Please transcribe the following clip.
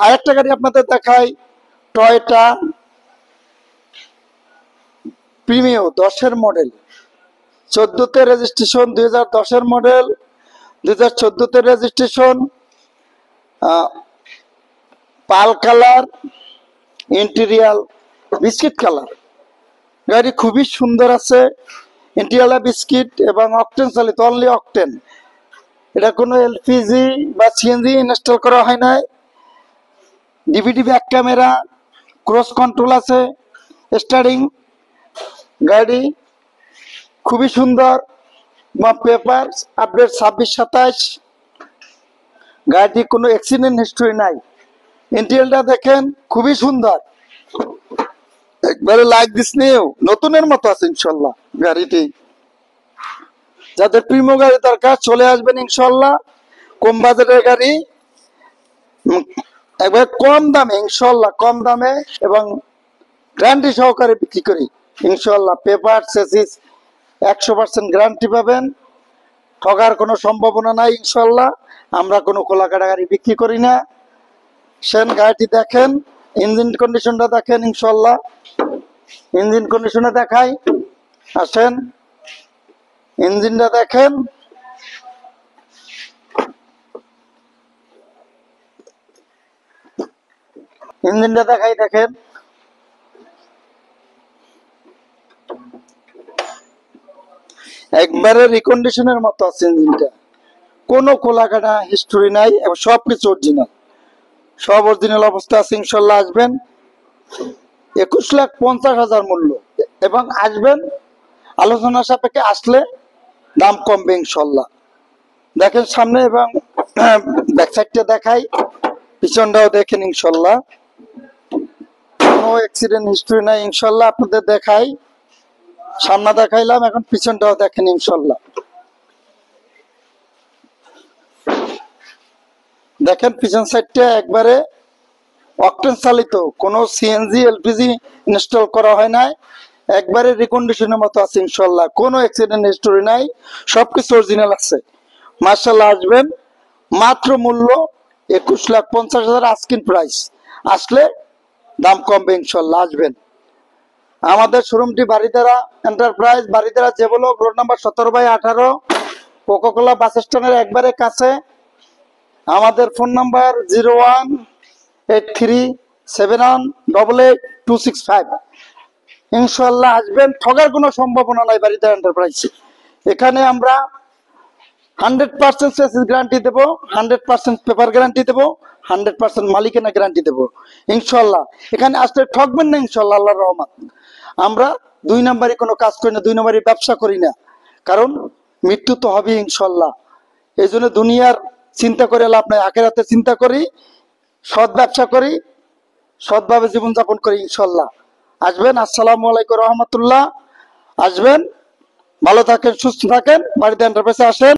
আরেকটা গাড়ি আপনাদের দেখাই, টয়োটা প্রিমিও 10-এর মডেল, 14তে রেজিস্ট্রেশন, 2010-এর মডেল, 2014তে registration, pearl colour, interior biscuit colour. গাড়ি খুবই সুন্দর আছে, ইন্টেরিয়াল বিস্কিট এবং অকটেন চালিত, অনলি অকটেন। এটা কোনো এলপিজি বা সিএনজি ইনস্টল করা হয় নাই। DVD back camera, cruise control আছে, স্টারিং। গাড়ি খুবই সুন্দর, পেপার আপডেট 26-27। গাড়িটি কোনো অ্যাক্সিডেন্ট হিস্ট্রি নাই। ইন্টেরিয়রটা দেখেন খুবই সুন্দর, একবারে লাইক দিস নিয়েও নতুনের মতো আছে ইনশাল্লাহ গাড়িটি। যাদের প্রিমিয়াম গাড়ি দরকার চলে আসবেন ইনশাল্লাহ। কম বাজেটের গাড়ি একবার কম দামে, ইনশাল্লাহ কম দামে এবং গ্যারান্টি সহকারে বিক্রি করি ইনশাল্লাহ। পেপার চেসিস 100% গ্যারান্টি পাবেন, ঠগার কোনো সম্ভাবনা নাই ইনশাল্লাহ। আমরা কোনো খোলাকাটা গাড়ি বিক্রি করি না। সেন গাড়িটি দেখেন, ইঞ্জিন কন্ডিশনটা দেখেন ইনশাল্লাহ। ইঞ্জিন কন্ডিশনে দেখাই, আসেন ইঞ্জিনটা দেখেন। ইঞ্জিনটা দেখাই, দেখেন একবারে রিকন্ডিশনের মতো আছে ইঞ্জিনটা, কোনো খোলাকাটা হিস্টোরি নাই এবং সবকিছু অরিজিনাল, সব অরিজিনাল অবস্থা আছে ইনশাল্লাহ। আসবেন, 21,50,000 মূল্য এবং আসবেন আলোচনা সাপেক্ষে, আসলে দাম কমবে ইনশাল্লাহ। দেখেন সামনে এবং ব্যাক সাইডটা দেখাই, পিছনটাও দেখেন ইনশাল্লাহ, কোনো অ্যাক্সিডেন্ট হিস্ট্রি নাই ইনশাল্লাহ। আপনাদের দেখাই, সামনে দেখাইলাম, এখন পিছনটাও দেখেন ইনশাল্লাহ। দেখেন পিছন সাইডটা একবারে অকটেন চালিত, কোনো সিএনজি এলপিজি ইনস্টল করা হয় নাই, একবারে রিকন্ডিশনের মতো আছে ইনশাল্লাহ। কোনো অ্যাক্সিডেন্ট হিস্টোরি নাই, সবকিছু অরিজিনাল আছে মাশাআল্লাহ। আসবেন, মাত্র মূল্য 21,50,000 আস্কিং প্রাইস, আসলে দাম কমবে ইনশাল্লাহ। আসবেন, আমাদের শোরুমটি Baridhara enterprise, Baridhara J block, road number 17/18, Coca Cola bus স্ট্যান্ডের একবারে কাছে। আমাদের ফোন নাম্বার 018371888265। ইনশাল্লাহ আসবেন, ঠগার কোনো সম্ভাবনা নাই বারিধারা এন্টারপ্রাইজে। এখানে আমরা 100% চেসিস গ্যারান্টি দেবো, 100% পেপার গ্যারান্টি দেবো, 100% মালিকানা গ্যারান্টি দেবো ইনশাল্লাহ। এখানে আসলে ঠকবেন না ইনশাল্লাহ, আল্লাহর রহমত। আমরা 2 নাম্বারই কোনো কাজ করি না, 2 নাম্বারই ব্যবসা করি না, কারণ মৃত্যু তো হবে ইনশাল্লাহ। এই জন্য দুনিয়ার চিন্তা করে লাভ নাই, আখিরাতে চিন্তা করি, সৎ ব্যবসা করি, সৎভাবে জীবনযাপন করি ইনশাল্লাহ। আসবেন, আসসালামু আলাইকুম রহমতুল্লাহ। আসবেন, ভালো থাকেন, সুস্থ থাকেন, বাড়িতে এন্টারপ্রাইজে আসেন।